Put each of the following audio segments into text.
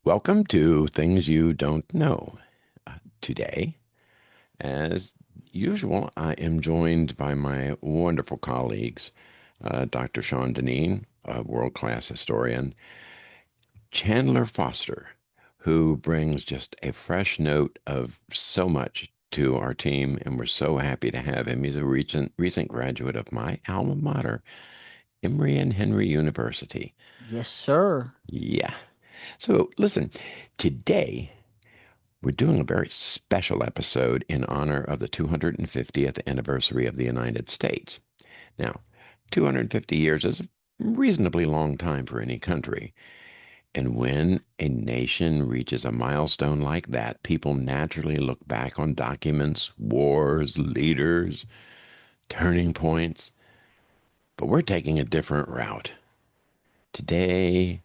Welcome to Things You Don't Know. Today, as usual, I am joined by my wonderful colleagues, Dr. Sean Deneen, a world-class historian, Chandler Foster, who brings just a fresh note of so much to our team, and we're so happy to have him. He's a recent graduate of my alma mater, Emory and Henry University. Yes, sir. Yeah. So listen, today we're doing a very special episode in honor of the 250th anniversary of the United States. Now, 250 years is a reasonably long time for any country. And when a nation reaches a milestone like that, people naturally look back on documents, wars, leaders, turning points. But we're taking a different route. Today,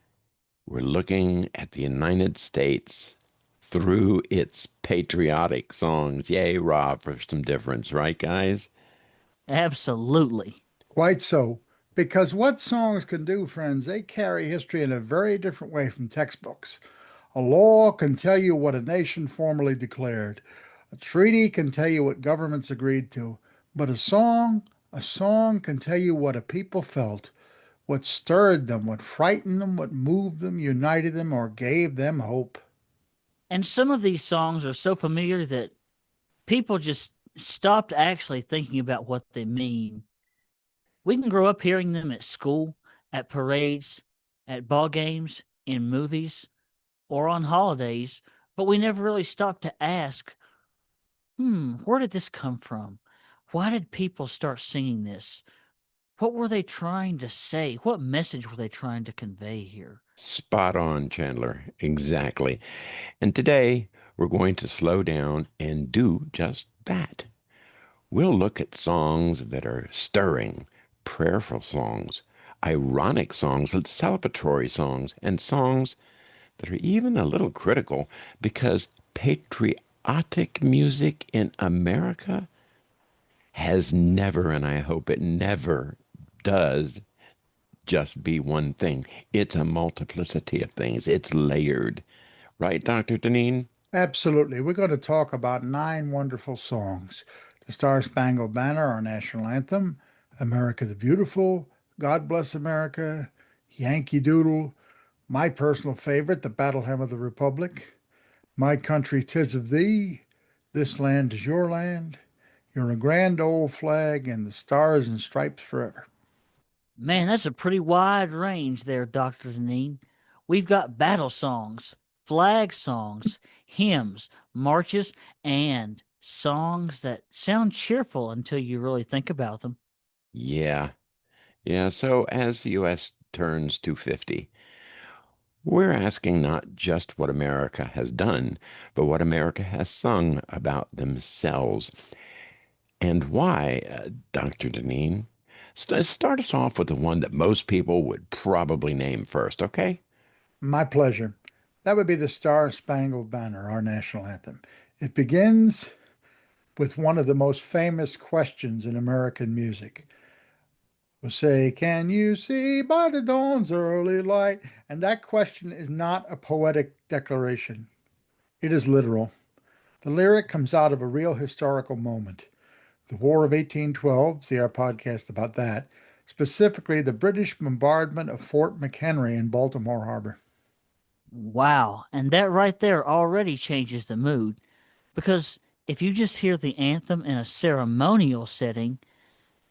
we're looking at the United States through its patriotic songs. Yay, Rob, for some difference, right, guys? Absolutely. Quite so. Because what songs can do, friends, they carry history in a very different way from textbooks. A law can tell you what a nation formally declared. A treaty can tell you what governments agreed to. But a song can tell you what a people felt, what stirred them, what frightened them, what moved them, united them, or gave them hope. And some of these songs are so familiar that people just stopped actually thinking about what they mean. We can grow up hearing them at school, at parades, at ball games, in movies, or on holidays, but we never really stop to ask, where did this come from? Why did people start singing this? What were they trying to say? What message were they trying to convey here? Spot on, Chandler. Exactly. And today, we're going to slow down and do just that. We'll look at songs that are stirring, prayerful songs, ironic songs, celebratory songs, and songs that are even a little critical because patriotic music in America has never, and I hope it never does, just be one thing. It's a multiplicity of things. It's layered. Right, Dr. Deneen? Absolutely. We're going to talk about nine wonderful songs: the Star Spangled Banner, our national anthem; America the Beautiful; God Bless America; Yankee Doodle; my personal favorite, the Battle Hymn of the Republic; My Country 'Tis of Thee; This Land is Your Land; You're a Grand Old Flag; and the Stars and Stripes Forever. Man, that's a pretty wide range there, Dr. Zanine. We've got battle songs, flag songs, hymns, marches, and songs that sound cheerful until you really think about them. Yeah. Yeah. So as the U.S. turns 250, we're asking not just what America has done, but what America has sung about themselves. And why, Dr. Deneen? Start us off with the one that most people would probably name first, okay? My pleasure. That would be the Star Spangled Banner, our national anthem. It begins with one of the most famous questions in American music. We'll say, can you see by the dawn's early light? And that question is not a poetic declaration, it is literal. The lyric comes out of a real historical moment. The War of 1812, see our podcast about that, specifically the British bombardment of Fort McHenry in Baltimore Harbor. Wow, and that right there already changes the mood because if you just hear the anthem in a ceremonial setting,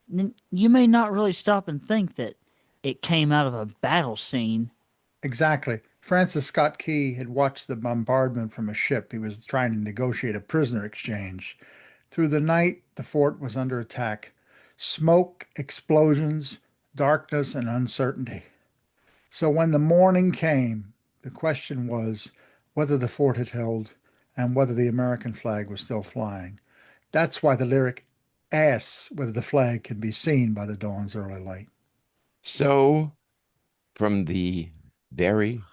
then you may not really stop and think that it came out of a battle scene. Exactly. Francis Scott Key had watched the bombardment from a ship. He was trying to negotiate a prisoner exchange. Through the night, the fort was under attack. Smoke, explosions, darkness, and uncertainty. So when the morning came, the question was whether the fort had held and whether the American flag was still flying. That's why the lyric asks whether the flag can be seen by the dawn's early light. So, from the very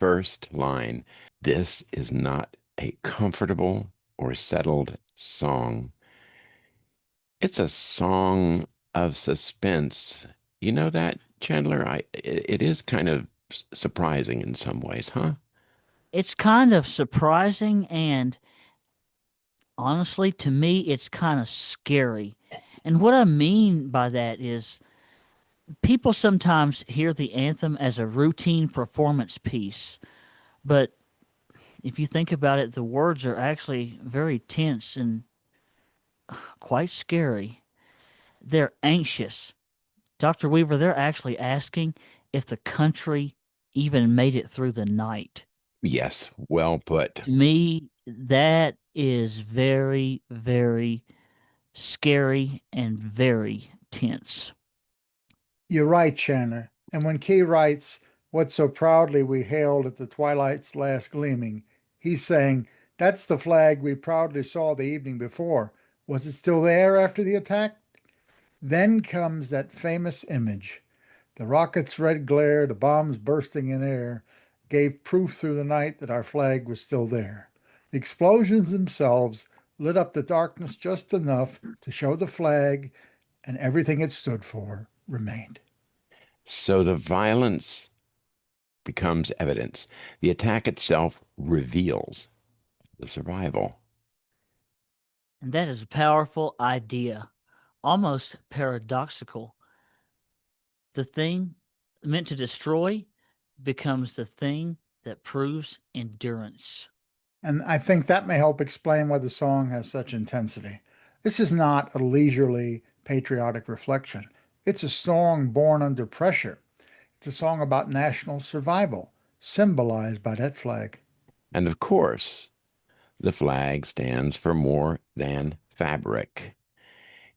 first line, this is not a comfortable or settled song. It's a song of suspense. You know that, Chandler? It is kind of surprising in some ways, huh? It's kind of surprising, and honestly, to me, it's kind of scary. And what I mean by that is people sometimes hear the anthem as a routine performance piece, but if you think about it, the words are actually very tense and quite scary. They're anxious. Dr. Weaver, they're actually asking if the country even made it through the night. Yes, well put. To me, that is very, very scary and very tense. You're right, Chandler. And when Key writes, "What so proudly we hailed at the twilight's last gleaming," he's saying, "That's the flag we proudly saw the evening before. Was it still there after the attack?" Then comes that famous image. The rocket's red glare, the bombs bursting in air, gave proof through the night that our flag was still there. The explosions themselves lit up the darkness just enough to show the flag and everything it stood for remained. So the violence becomes evidence. The attack itself reveals the survival. And that is a powerful idea, almost paradoxical. The thing meant to destroy becomes the thing that proves endurance. And I think that may help explain why the song has such intensity. This is not a leisurely, patriotic reflection. It's a song born under pressure. It's a song about national survival, symbolized by that flag. And of course, the flag stands for more than fabric.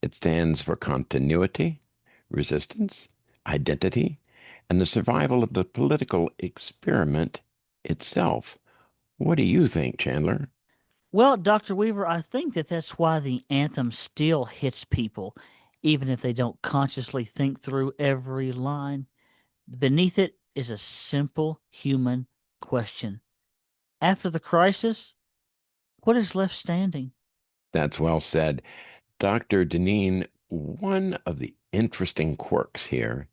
It stands for continuity, resistance, identity, and the survival of the political experiment itself. What do you think, Chandler? Well, Dr. Weaver, I think that that's why the anthem still hits people, even if they don't consciously think through every line. Beneath it is a simple human question. After the crisis, what is left standing? That's well said. Dr. Deneen, one of the interesting quirks here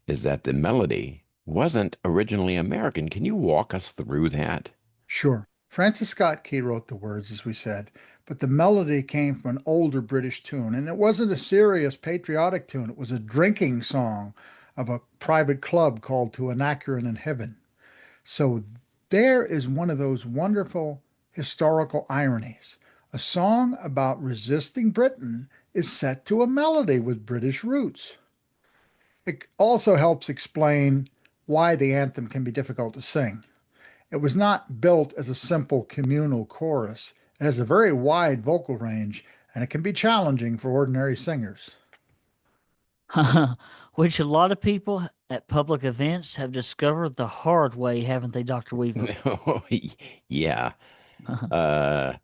is that the melody wasn't originally American. Can you walk us through that? Sure, Francis Scott Key wrote the words, as we said, but the melody came from an older British tune, and it wasn't a serious patriotic tune. It was a drinking song of a private club called To an Anachorn in Heaven. So there is one of those wonderful historical ironies. A song about resisting Britain is set to a melody with British roots. It also helps explain why the anthem can be difficult to sing. It was not built as a simple communal chorus. It has a very wide vocal range, and it can be challenging for ordinary singers. Which a lot of people at public events have discovered the hard way, haven't they, Dr. Weaver? Yeah. Uh,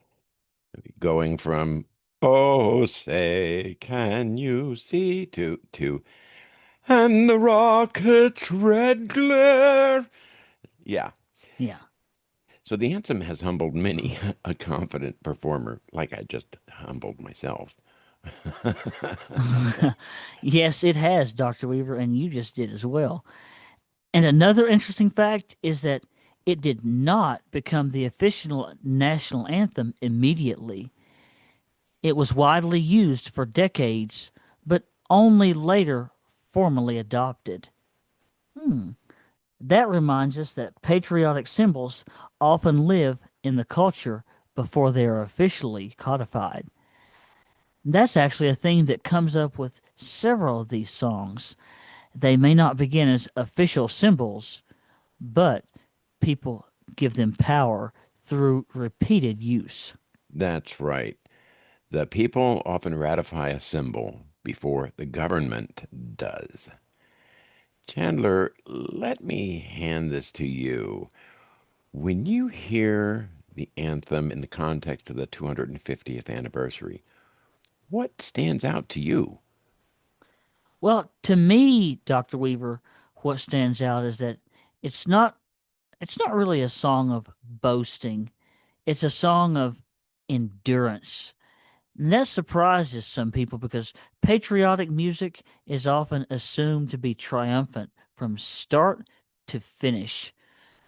Going from "Oh, say, can you see" to "and the rocket's red glare." Yeah. Yeah. So the anthem has humbled many a confident performer, like I just humbled myself. Yes, it has, Dr. Weaver, and you just did as well. And another interesting fact is that it did not become the official national anthem immediately. It was widely used for decades, but only later formally adopted. Hmm. That reminds us that patriotic symbols often live in the culture before they are officially codified. That's actually a theme that comes up with several of these songs. They may not begin as official symbols, but people give them power through repeated use. That's right. The people often ratify a symbol before the government does. Chandler, let me hand this to you. When you hear the anthem in the context of the 250th anniversary, what stands out to you? Well, to me, Dr. Weaver, what stands out is that it's not it's not really a song of boasting. It's a song of endurance. And that surprises some people because patriotic music is often assumed to be triumphant from start to finish.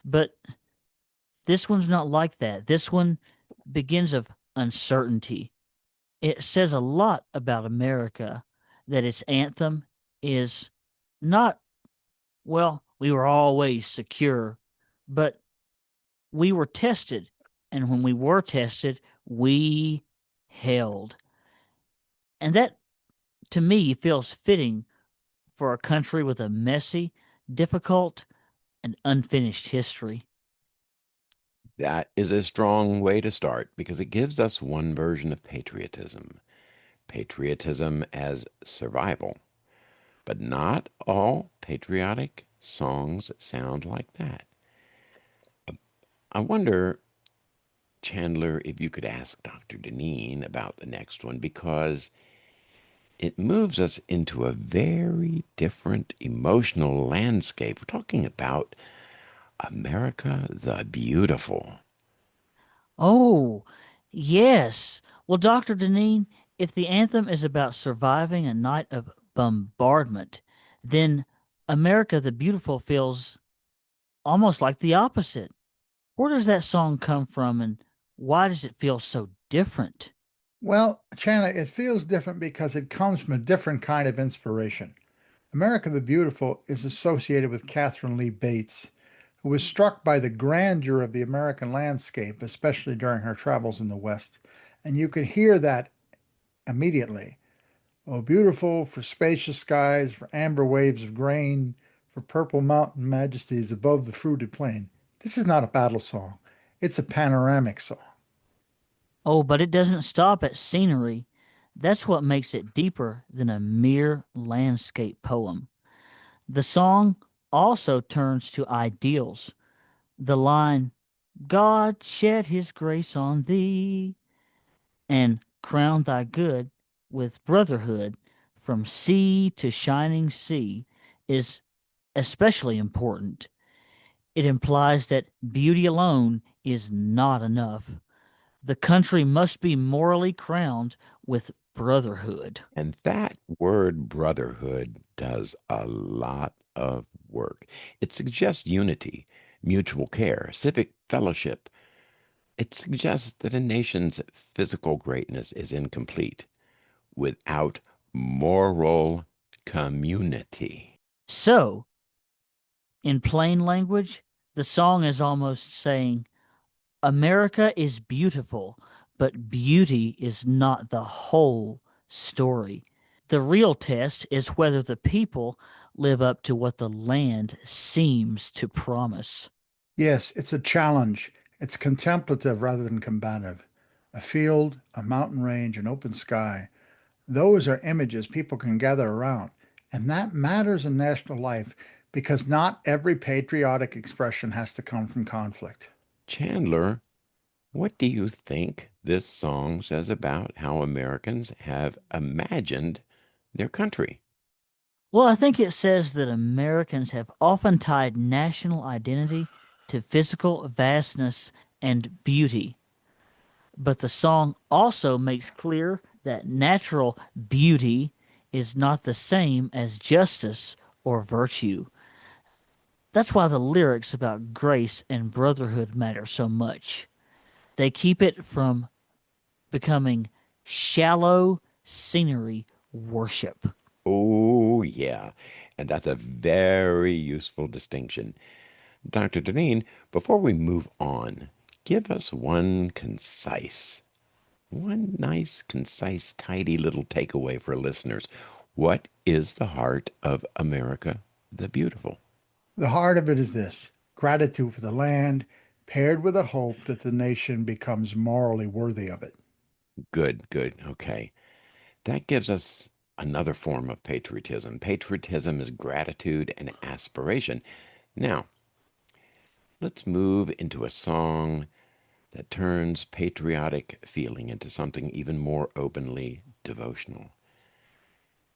But This one's not like that. This one begins of uncertainty. It says a lot about America that its anthem is not, well, we were always secure, but we were tested. And when we were tested, we held. And that, to me, feels fitting for a country with a messy, difficult, and unfinished history. That is a strong way to start because it gives us one version of patriotism as survival. But not all patriotic songs sound like that. I wonder, Chandler, if you could ask Dr. Deneen about the next one because it moves us into a very different emotional landscape. We're talking about America the Beautiful. Oh, yes. Well, Dr. Deneen, if the anthem is about surviving a night of bombardment, then America the Beautiful feels almost like the opposite. Where does that song come from and why does it feel so different? Well, Chana, it feels different because it comes from a different kind of inspiration. America the Beautiful is associated with Catherine Lee Bates, who was struck by the grandeur of the American landscape, especially during her travels in the West. And you could hear that immediately. Oh, beautiful for spacious skies, for amber waves of grain, for purple mountain majesties above the fruited plain. This is not a battle song, it's a panoramic song. Oh, but it doesn't stop at scenery. That's what makes it deeper than a mere landscape poem. The song also turns to ideals. The line, God shed his grace on thee, and crown thy good with brotherhood from sea to shining sea, is especially important. It implies that beauty alone is not enough. The country must be morally crowned with brotherhood. And that word brotherhood does a lot of work. It suggests unity, mutual care, civic fellowship. It suggests that a nation's physical greatness is incomplete without moral community. So, in plain language, the song is almost saying, America is beautiful, but beauty is not the whole story. The real test is whether the people live up to what the land seems to promise. Yes, it's a challenge. It's contemplative rather than combative. A field, a mountain range, an open sky. Those are images people can gather around. And that matters in national life because not every patriotic expression has to come from conflict. Chandler, what do you think this song says about how Americans have imagined their country? Well, I think it says that Americans have often tied national identity to physical vastness and beauty, but the song also makes clear that natural beauty is not the same as justice or virtue. That's why the lyrics about grace and brotherhood matter so much. They keep it from becoming shallow scenery worship. Oh, yeah. And that's a very useful distinction. Dr. Deneen, before we move on, give us one nice, concise, tidy little takeaway for listeners. What is the heart of America the Beautiful? The heart of it is this gratitude for the land, paired with a hope that the nation becomes morally worthy of it. Good, good. Okay. That gives us another form of patriotism. Patriotism is gratitude and aspiration. Now, let's move into a song that turns patriotic feeling into something even more openly devotional.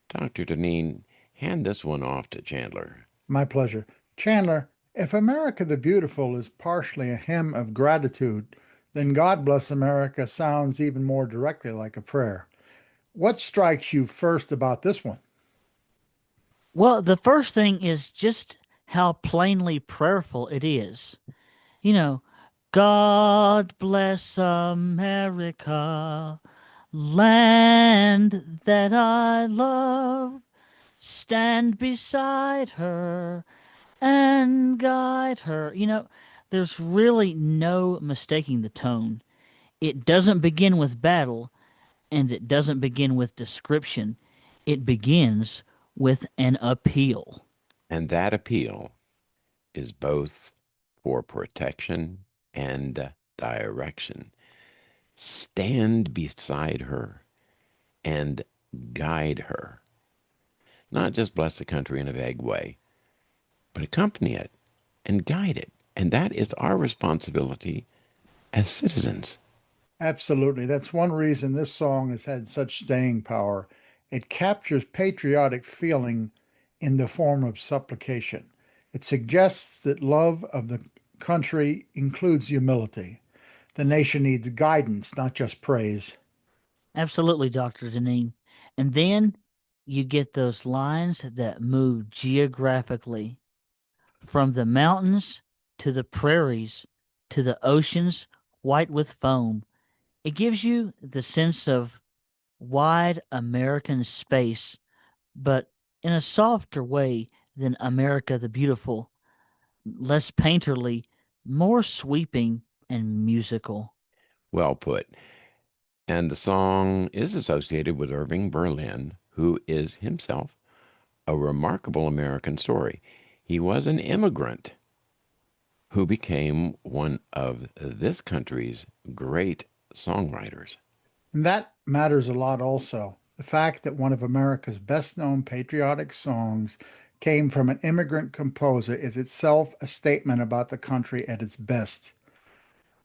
Dr. Deneen, hand this one off to Chandler. My pleasure. Chandler, if America the Beautiful is partially a hymn of gratitude, then God Bless America sounds even more directly like a prayer. What strikes you first about this one? Well, the first thing is just how plainly prayerful it is. You know, God bless America, land that I love. Stand beside her and guide her. There's really no mistaking the tone. It doesn't begin with battle and it doesn't begin with description. It begins with an appeal. And that appeal is both for protection and direction. Stand beside her and guide her. Not just bless the country in a vague way, but accompany it and guide it. And that is our responsibility as citizens. Absolutely. That's one reason this song has had such staying power. It captures patriotic feeling in the form of supplication. It suggests that love of the country includes humility. The nation needs guidance, not just praise. Absolutely, Dr. Deneen. And then you get those lines that move geographically from the mountains to the prairies to the oceans white with foam. It gives you the sense of wide American space, but in a softer way than America the Beautiful, less painterly, more sweeping and musical. Well put. And the song is associated with Irving Berlin, who is himself a remarkable American story. He was an immigrant who became one of this country's great songwriters. And that matters a lot also. The fact that one of America's best known patriotic songs came from an immigrant composer is itself a statement about the country at its best.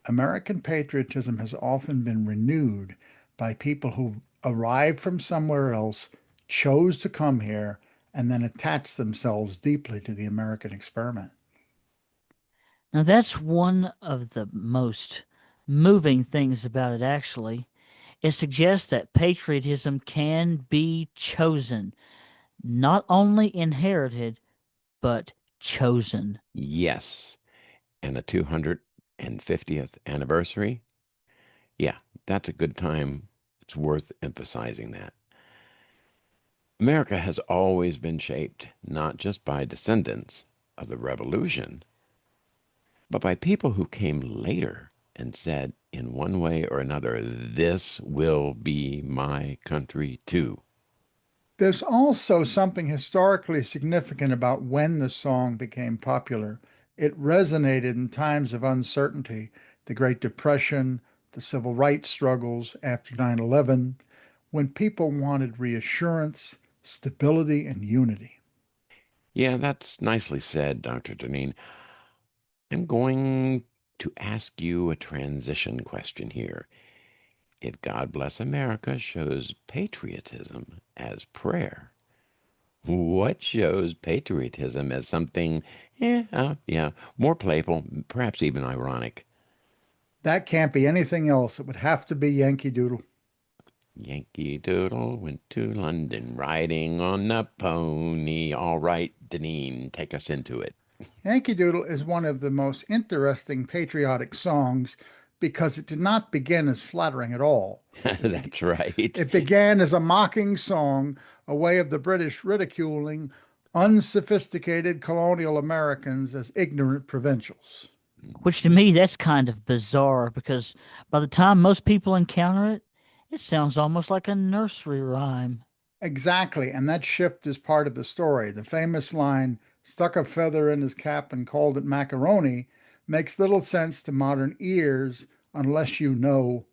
American patriotism has often been renewed by people who arrived from somewhere else, chose to come here, and then attached themselves deeply to the American experiment. Now, that's one of the most moving things about it, actually. It suggests that patriotism can be chosen, not only inherited, but chosen. Yes, and the 250th anniversary. Yeah, that's a good time. It's worth emphasizing that. America has always been shaped not just by descendants of the Revolution, but by people who came later and said, in one way or another, this will be my country too. There's also something historically significant about when the song became popular. It resonated in times of uncertainty, the Great Depression, the civil rights struggles after 9/11, when people wanted reassurance, stability, and unity. Yeah, that's nicely said, Dr. Deneen. I'm going to ask you a transition question here. If God Bless America shows patriotism as prayer, what shows patriotism as something, more playful, perhaps even ironic? That can't be anything else. It would have to be Yankee Doodle. Yankee Doodle went to London riding on a pony. All right, Deneen, take us into it. Yankee Doodle is one of the most interesting patriotic songs because it did not begin as flattering at all. It, be- That's right. it began as a mocking song, a way of the British ridiculing unsophisticated colonial Americans as ignorant provincials. Which to me, that's kind of bizarre because by the time most people encounter it, it sounds almost like a nursery rhyme. Exactly, and that shift is part of the story. The famous line, stuck a feather in his cap and called it macaroni, makes little sense to modern ears unless you know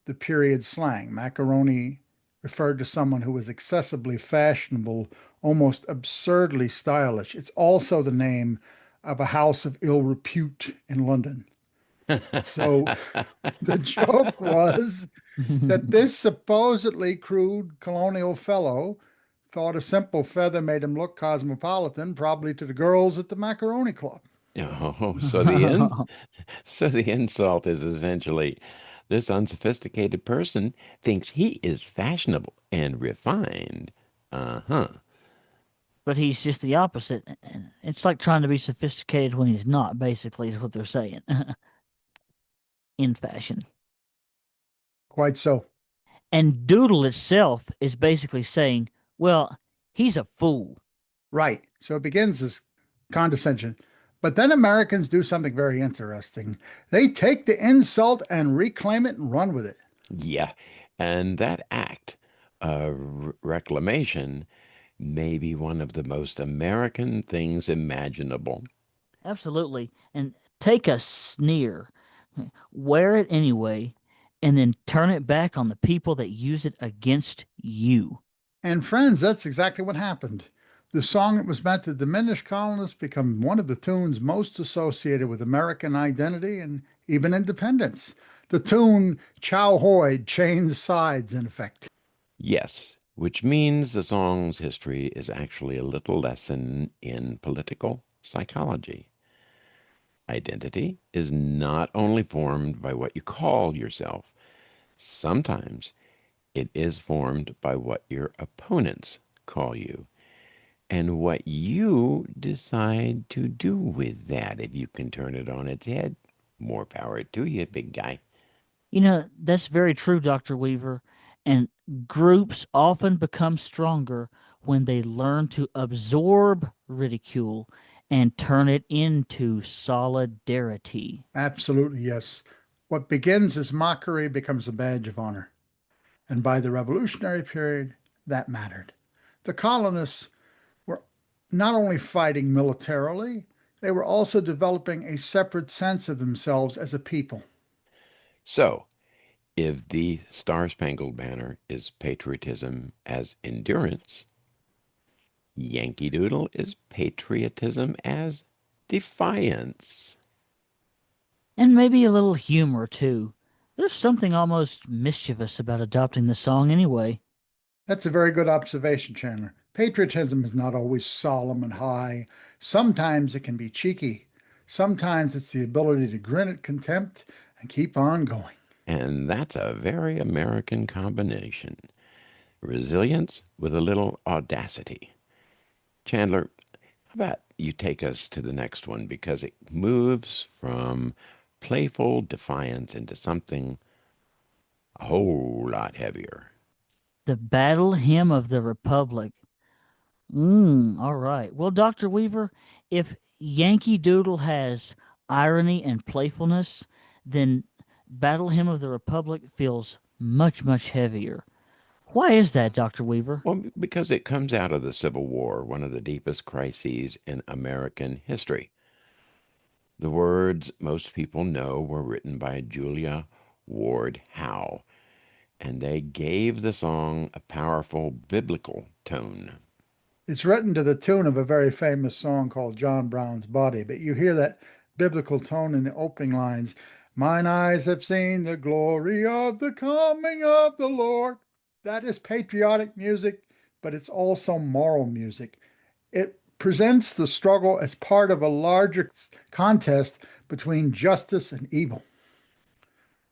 the period slang. Macaroni referred to someone who was excessively fashionable, almost absurdly stylish. It's also the name of a house of ill repute in London. So the joke was that this supposedly crude colonial fellow thought a simple feather made him look cosmopolitan, probably to the girls at the Macaroni Club. Oh, so the insult is essentially this unsophisticated person thinks he is fashionable and refined. Uh-huh. But he's just the opposite. It's like trying to be sophisticated when he's not, basically, is what they're saying. in fashion. Quite so. And Doodle itself is basically saying, well, he's a fool. Right. So it begins as condescension. But then Americans do something very interesting. They take the insult and reclaim it and run with it. Yeah, and that act of reclamation may be one of the most American things imaginable. Absolutely. And take a sneer, wear it anyway, and then turn it back on the people that use it against you. And friends, that's exactly what happened. The song that was meant to diminish colonists became one of the tunes most associated with American identity and even independence. The tune Chow Hoy changed sides, in effect. Yes, which means the song's history is actually a little lesson in political psychology. Identity is not only formed by what you call yourself, sometimes it is formed by what your opponents call you and what you decide to do with that. If you can turn it on its head, more power to you, big guy. That's very true, Dr. Weaver. And groups often become stronger when they learn to absorb ridicule and turn it into solidarity. Absolutely, yes. What begins as mockery becomes a badge of honor. And by the Revolutionary period, that mattered. The colonists were not only fighting militarily, they were also developing a separate sense of themselves as a people. So, if the Star Spangled Banner is patriotism as endurance, Yankee Doodle is patriotism as defiance. And maybe a little humor, too. There's something almost mischievous about adopting the song anyway. That's a very good observation, Chandler. Patriotism is not always solemn and high. Sometimes it can be cheeky. Sometimes it's the ability to grin at contempt and keep on going. And that's a very American combination. Resilience with a little audacity. Chandler, how about you take us to the next one because it moves from playful defiance into something a whole lot heavier. The Battle Hymn of the Republic. All right. Well, Dr. Weaver, if Yankee Doodle has irony and playfulness, then Battle Hymn of the Republic feels much, much heavier. Why is that, Dr. Weaver? Well, because it comes out of the Civil War, one of the deepest crises in American history. The words most people know were written by Julia Ward Howe, and they gave the song a powerful biblical tone. It's written to the tune of a very famous song called John Brown's Body, but you hear that biblical tone in the opening lines. Mine eyes have seen the glory of the coming of the Lord. That is patriotic music, but it's also moral music. It presents the struggle as part of a larger contest between justice and evil.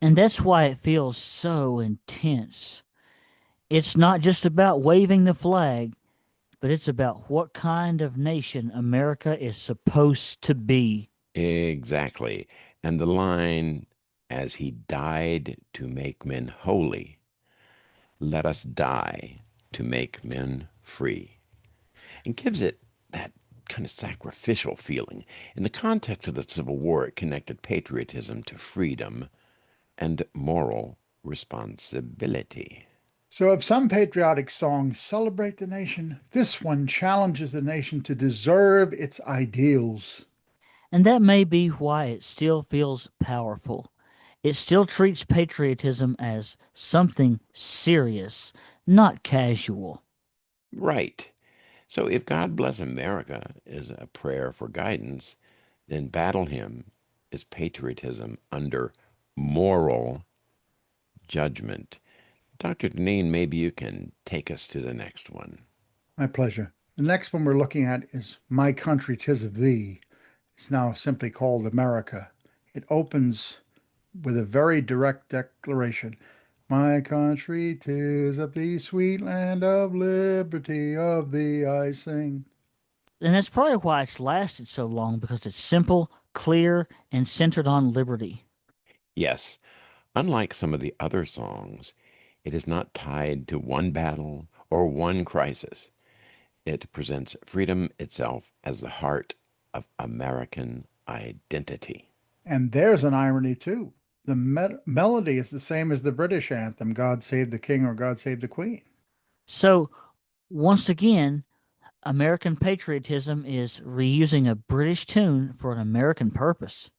And that's why it feels so intense. It's not just about waving the flag, but it's about what kind of nation America is supposed to be. Exactly. And the line, as he died to make men holy, let us die to make men free, and gives it that kind of sacrificial feeling. In the context of the Civil War, it connected patriotism to freedom and moral responsibility. So, if some patriotic songs celebrate the nation, this one challenges the nation to deserve its ideals. And that may be why it still feels powerful. It still treats patriotism as something serious, not casual. Right. So if God Bless America is a prayer for guidance, then Battle Hymn is patriotism under moral judgment. Dr. Deneen, maybe you can take us to the next one. My pleasure. The next one we're looking at is My Country, 'Tis of Thee. It's now simply called America. It opens with a very direct declaration. My country, 'tis of thee, sweet land of liberty, of thee I sing. And that's probably why it's lasted so long because it's simple, clear, and centered on liberty. Yes, unlike some of the other songs, it is not tied to one battle or one crisis. It presents freedom itself as the heart of American identity. And there's an irony too. The melody is the same as the British anthem, God Save the King or God Save the Queen. So, once again, American patriotism is reusing a British tune for an American purpose.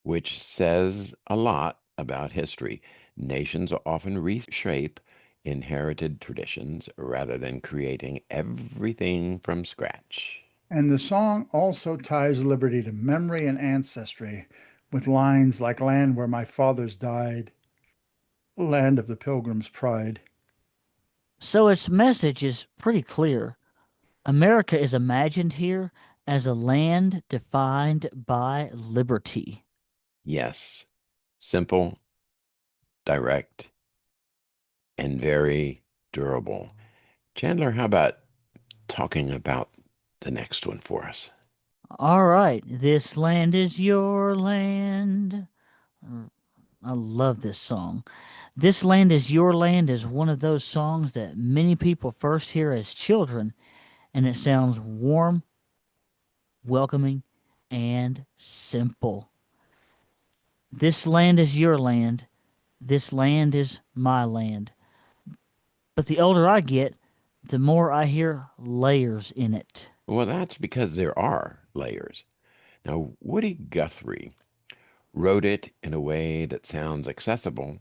Which says a lot about history. Nations often reshape inherited traditions rather than creating everything from scratch. And the song also ties liberty to memory and ancestry with lines like Land where my fathers died, Land of the Pilgrim's Pride. So, its message is pretty clear. America is imagined here as a land defined by liberty. Yes, simple, direct, and very durable. Chandler, how about talking about the next one for us? All right, this land is your land. I love this song. This Land is Your Land is one of those songs that many people first hear as children, and it sounds warm, welcoming, and simple. This land is your land. This land is my land. But the older I get, the more I hear layers in it. Well, that's because there are layers. Now, Woody Guthrie wrote it in a way that sounds accessible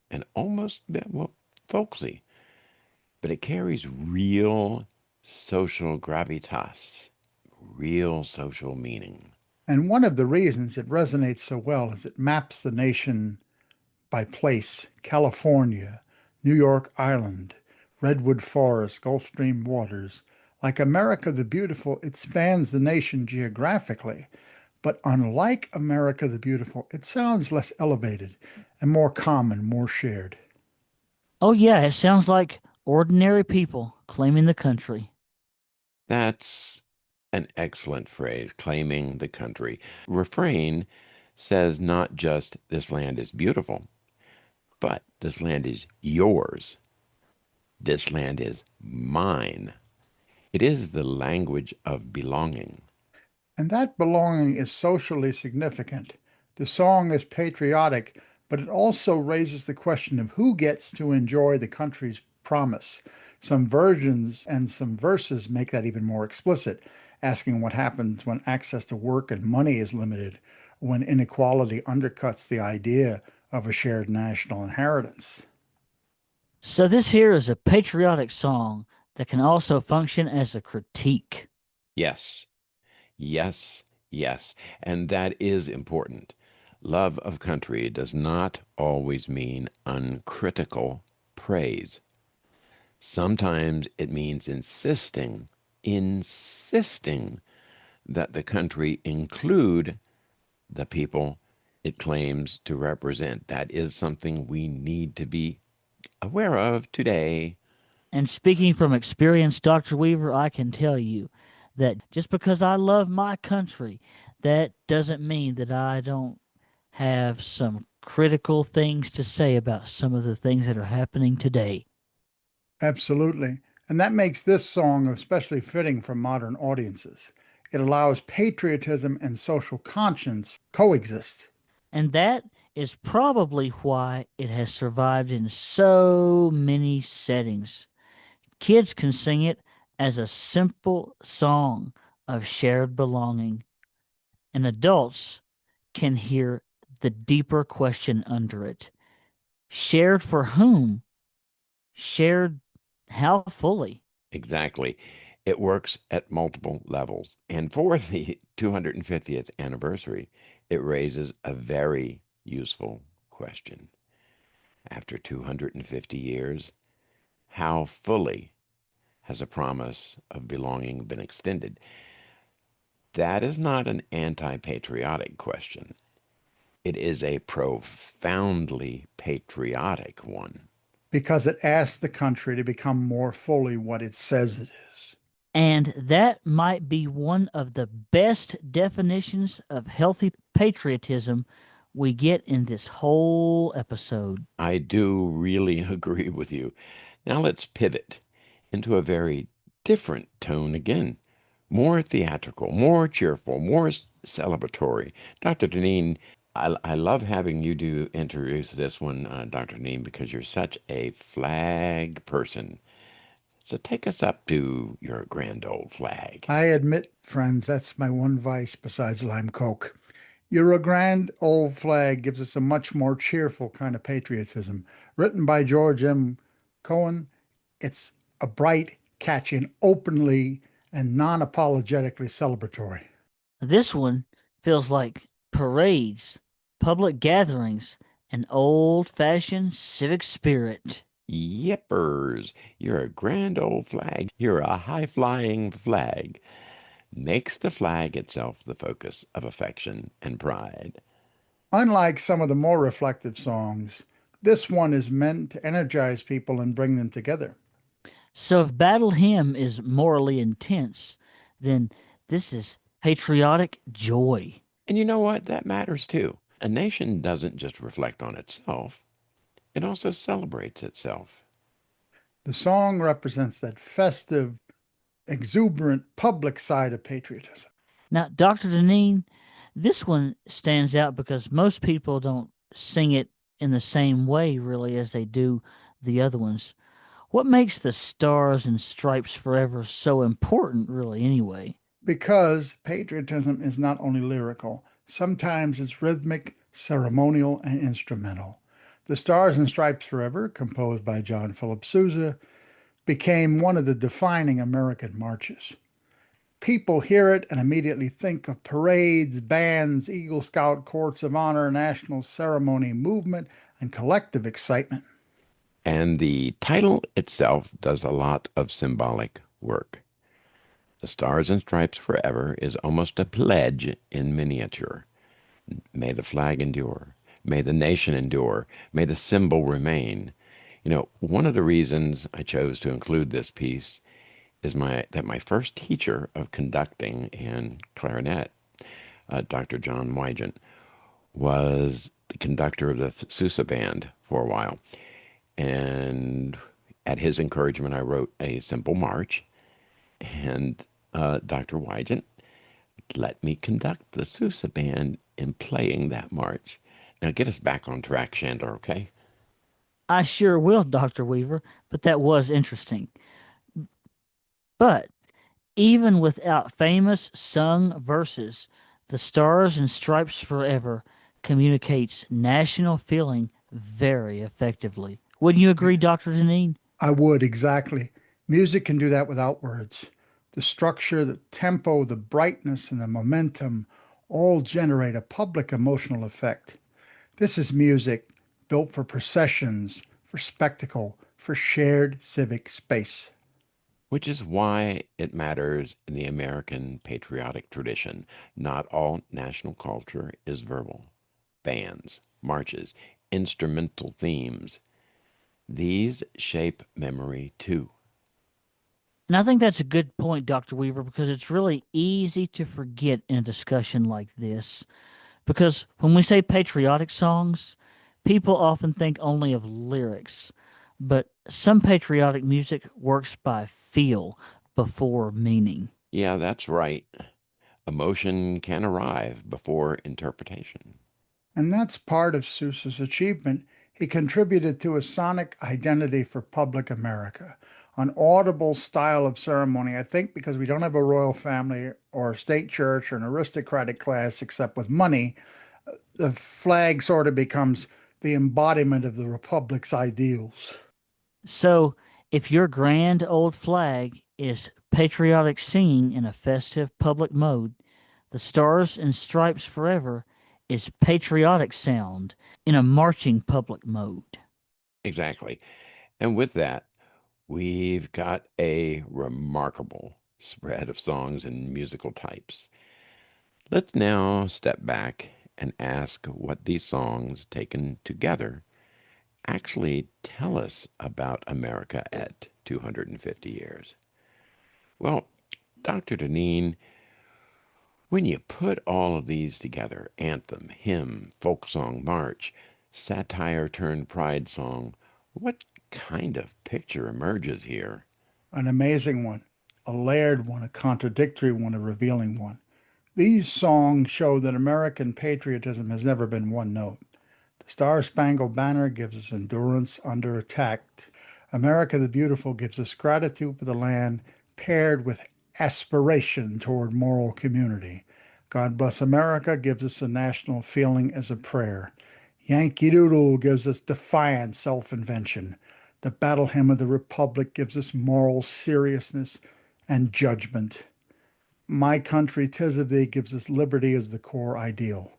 and almost, well, folksy, but it carries real social gravitas, real social meaning. And one of the reasons it resonates so well is it maps the nation by place: California, New York Island, Redwood Forest, Gulf Stream waters. Like America the Beautiful, it spans the nation geographically. But unlike America the Beautiful, it sounds less elevated and more common, more shared. Oh, yeah, it sounds like ordinary people claiming the country. That's an excellent phrase, claiming the country. Refrain says not just this land is beautiful, but this land is yours. This land is mine. It is the language of belonging. And that belonging is socially significant. The song is patriotic, but it also raises the question of who gets to enjoy the country's promise. Some versions and some verses make that even more explicit, asking what happens when access to work and money is limited, or when inequality undercuts the idea of a shared national inheritance. So, this here is a patriotic song that can also function as a critique. Yes, yes, yes. And that is important. Love of country does not always mean uncritical praise. Sometimes it means insisting that the country include the people it claims to represent. That is something we need to be aware of today. And speaking from experience, Dr. Weaver, I can tell you that just because I love my country, that doesn't mean that I don't have some critical things to say about some of the things that are happening today. Absolutely. And that makes this song especially fitting for modern audiences. It allows patriotism and social conscience coexist. And that is probably why it has survived in so many settings. Kids can sing it as a simple song of shared belonging, and adults can hear the deeper question under it. Shared for whom? Shared how fully? Exactly. It works at multiple levels. And for the 250th anniversary, it raises a very useful question. After 250 years, how fully has a promise of belonging been extended? That is not an anti patriotic question. It is a profoundly patriotic one. Because it asks the country to become more fully what it says it is. And that might be one of the best definitions of healthy patriotism we get in this whole episode. I do really agree with you. Now let's pivot into a very different tone again. More theatrical, more cheerful, more celebratory. Dr. Deneen, I love having you do introduce this one, Dr. Deneen, because you're such a flag person. So take us up to your grand old flag. I admit, friends, that's my one vice besides lime coke. Your grand old flag gives us a much more cheerful kind of patriotism. Written by George M. Cohen, it's a bright, catchy, and openly and non-apologetically celebratory. This one feels like parades, public gatherings, and old-fashioned civic spirit. Yippers! You're a grand old flag. You're a high-flying flag. Makes the flag itself the focus of affection and pride. Unlike some of the more reflective songs, this one is meant to energize people and bring them together. So if Battle Hymn is morally intense, then this is patriotic joy. And you know what? That matters too. A nation doesn't just reflect on itself, it also celebrates itself. The song represents that festive, exuberant public side of patriotism. Now, Dr. Deneen, this one stands out because most people don't sing it in the same way, really, as they do the other ones. What makes the Stars and Stripes Forever so important, really, anyway? Because patriotism is not only lyrical, sometimes it's rhythmic, ceremonial, and instrumental. The Stars and Stripes Forever, composed by John Philip Sousa, became one of the defining American marches. People hear it and immediately think of parades, bands, Eagle Scout courts of honor, national ceremony, movement, and collective excitement. And the title itself does a lot of symbolic work. The Stars and Stripes Forever is almost a pledge in miniature. May the flag endure. May the nation endure. May the symbol remain. You know, one of the reasons I chose to include this piece is my first teacher of conducting and clarinet, Dr. John Wygant, was the conductor of the Sousa band for a while. And at his encouragement, I wrote a simple march, and Dr. Wygant let me conduct the Sousa band in playing that march. Now get us back on track, Chandler, okay? I sure will, Dr. Weaver, but that was interesting. But even without famous sung verses, the Stars and Stripes Forever communicates national feeling very effectively. Wouldn't you agree, Dr. Deneen? I would, exactly. Music can do that without words. The structure, the tempo, the brightness, and the momentum all generate a public emotional effect. This is music built for processions, for spectacle, for shared civic space. Which is why it matters in the American patriotic tradition. Not all national culture is verbal. Bands, marches, instrumental themes, these shape memory too. And I think that's a good point, Dr. Weaver, because it's really easy to forget in a discussion like this. Because when we say patriotic songs, people often think only of lyrics. But some patriotic music works by feel before meaning. Yeah, that's right. Emotion can arrive before interpretation. And that's part of Sousa's achievement. He contributed to a sonic identity for public America, an audible style of ceremony. I think because we don't have a royal family or a state church or an aristocratic class except with money, the flag sort of becomes the embodiment of the republic's ideals. So, if your grand old flag is patriotic singing in a festive public mode, the Stars and Stripes Forever is patriotic sound in a marching public mode. Exactly. And with that, we've got a remarkable spread of songs and musical types. Let's now step back and ask what these songs taken together actually tell us about America at 250 years. Well, Dr. Deneen, When you put all of these together, anthem, hymn, folk song, march, satire turned pride song, what kind of picture emerges here? An amazing one, a layered one, a contradictory one, a revealing one. These songs show that American patriotism has never been one note. The Star Spangled Banner gives us endurance under attack. America the Beautiful gives us gratitude for the land paired with aspiration toward moral community. God Bless America gives us a national feeling as a prayer. Yankee Doodle gives us defiant self invention. The Battle Hymn of the Republic gives us moral seriousness and judgment. My Country 'Tis of Thee gives us liberty as the core ideal.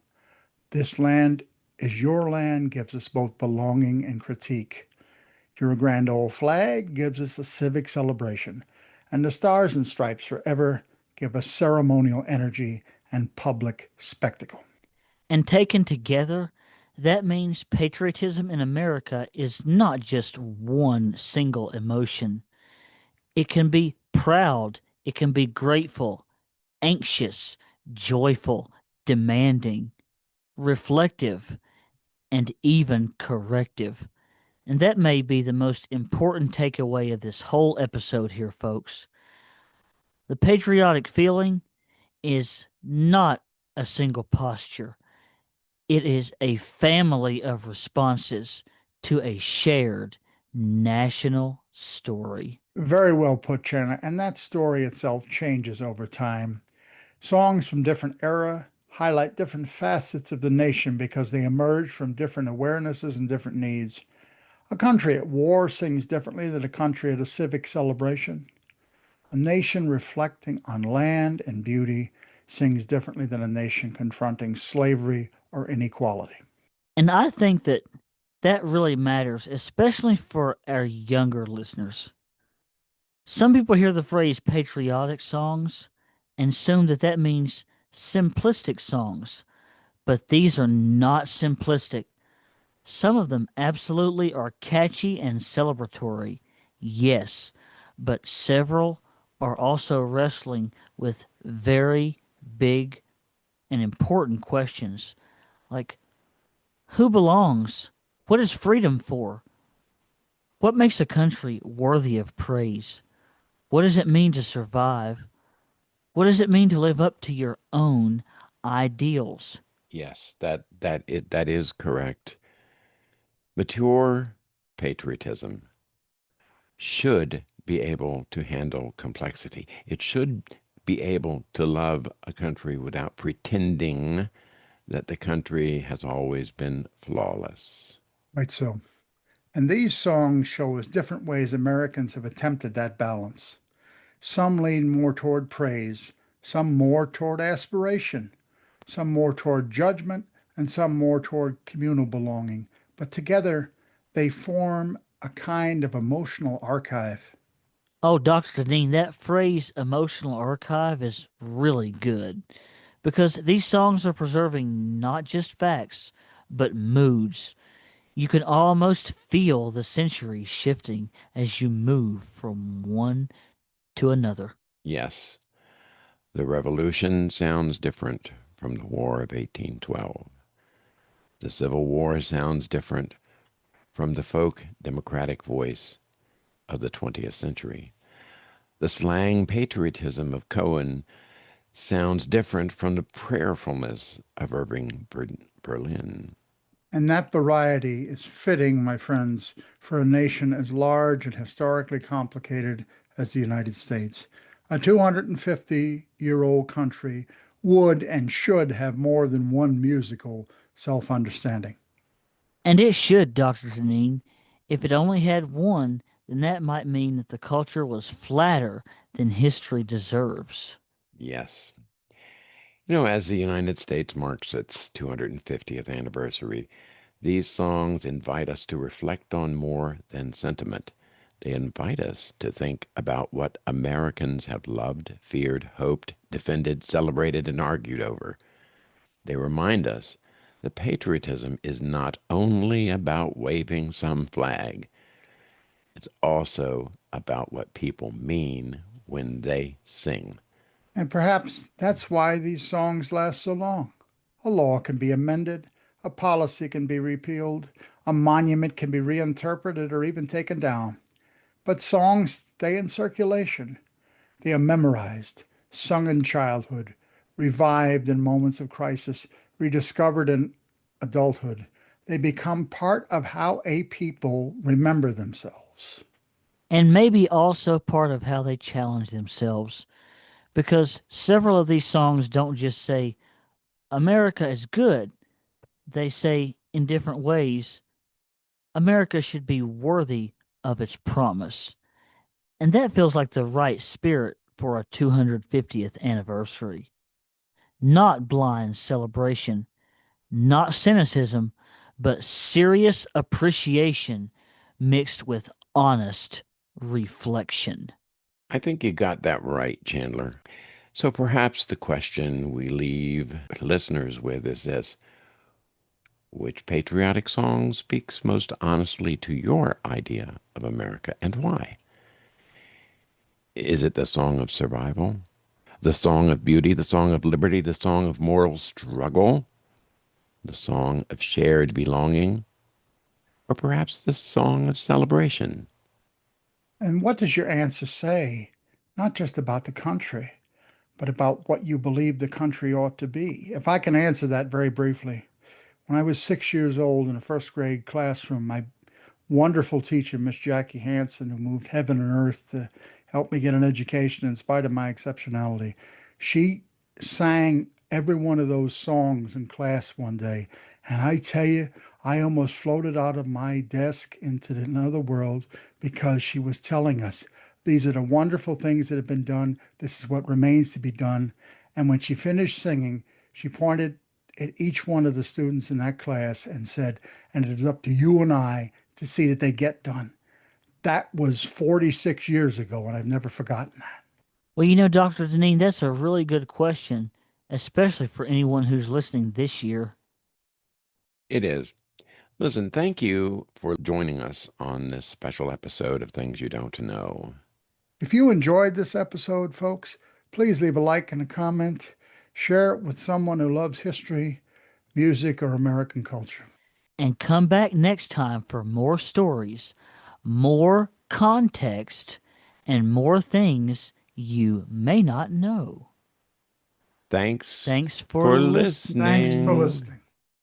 This land is your land gives us both belonging and critique. Your grand old flag gives us a civic celebration, and the stars and stripes forever give us ceremonial energy and public spectacle. And taken together, that means patriotism in America is not just one single emotion. It can be proud, it can be grateful, anxious, joyful, demanding, reflective, and even corrective. And that may be the most important takeaway of this whole episode here, folks. The patriotic feeling is not a single posture. It is a family of responses to a shared national story. Very well put, Chandler. And that story itself changes over time. Songs from different era highlight different facets of the nation because they emerge from different awarenesses and different needs. A country at war sings differently than a country at a civic celebration. A nation reflecting on land and beauty sings differently than a nation confronting slavery or inequality. And I think that that really matters, especially for our younger listeners. Some people hear the phrase patriotic songs and assume that that means simplistic songs, but these are not simplistic. Some of them absolutely are catchy and celebratory, yes, but several are also wrestling with very big and important questions like who belongs? What is freedom for? What makes a country worthy of praise? What does it mean to survive? What does it mean to live up to your own ideals? Yes, that is correct. Mature patriotism should be able to handle complexity. It should be able to love a country without pretending that the country has always been flawless. Right, so. And these songs show us different ways Americans have attempted that balance. Some lean more toward praise, some more toward aspiration, some more toward judgment, and some more toward communal belonging. But together, they form a kind of emotional archive. Oh, Dr. Dean, that phrase emotional archive is really good because these songs are preserving not just facts, but moods. You can almost feel the centuries shifting as you move from one to another. Yes, the Revolution sounds different from the War of 1812. The Civil War sounds different from the folk democratic voice of the 20th century. The slang patriotism of Cohen sounds different from the prayerfulness of Berlin. And that variety is fitting, my friends, for a nation as large and historically complicated as the United States. A 250-year-old country would and should have more than one musical self understanding. And it should, Dr. Deneen. If it only had one, then that might mean that the culture was flatter than history deserves. Yes. You know, as the United States marks its 250th anniversary, these songs invite us to reflect on more than sentiment. They invite us to think about what Americans have loved, feared, hoped, defended, celebrated, and argued over. They remind us that patriotism is not only about waving some flag, it's also about what people mean when they sing. And perhaps that's why these songs last so long. A law can be amended, a policy can be repealed, a monument can be reinterpreted or even taken down. But songs stay in circulation. They are memorized, sung in childhood, revived in moments of crisis, rediscovered in adulthood. They become part of how a people remember themselves. And maybe also part of how they challenge themselves, because several of these songs don't just say, America is good. They say, in different ways, America should be worthy of its promise. And that feels like the right spirit for a 250th anniversary. Not blind celebration, not cynicism, but serious appreciation mixed with honest reflection. I think you got that right, Chandler. So perhaps the question we leave listeners with is this: which patriotic song speaks most honestly to your idea of America and why? Is it the song of survival, the song of beauty, the song of liberty, the song of moral struggle, the song of shared belonging, or perhaps the song of celebration? And what does your answer say? Not just about the country, but about what you believe the country ought to be. If I can answer that very briefly, when I was 6 years old in a first grade classroom, my wonderful teacher, Miss Jackie Hanson, who moved heaven and earth to help me get an education in spite of my exceptionality. She sang every one of those songs in class one day. And I tell you, I almost floated out of my desk into another world because she was telling us these are the wonderful things that have been done. This is what remains to be done. And when she finished singing, she pointed at each one of the students in that class and said, and it is up to you and I to see that they get done. That was 46 years ago, and I've never forgotten that. Well, Dr. Deneen, that's a really good question, especially for anyone who's listening this year. It is. Listen, thank you for joining us on this special episode of Things You Don't Know. If you enjoyed this episode, folks, please leave a like and a comment. Share it with someone who loves history, music, or American culture. And come back next time for more stories, more context, and more things you may not know. Thanks Thanks for for listening. Thanks for listening. listening.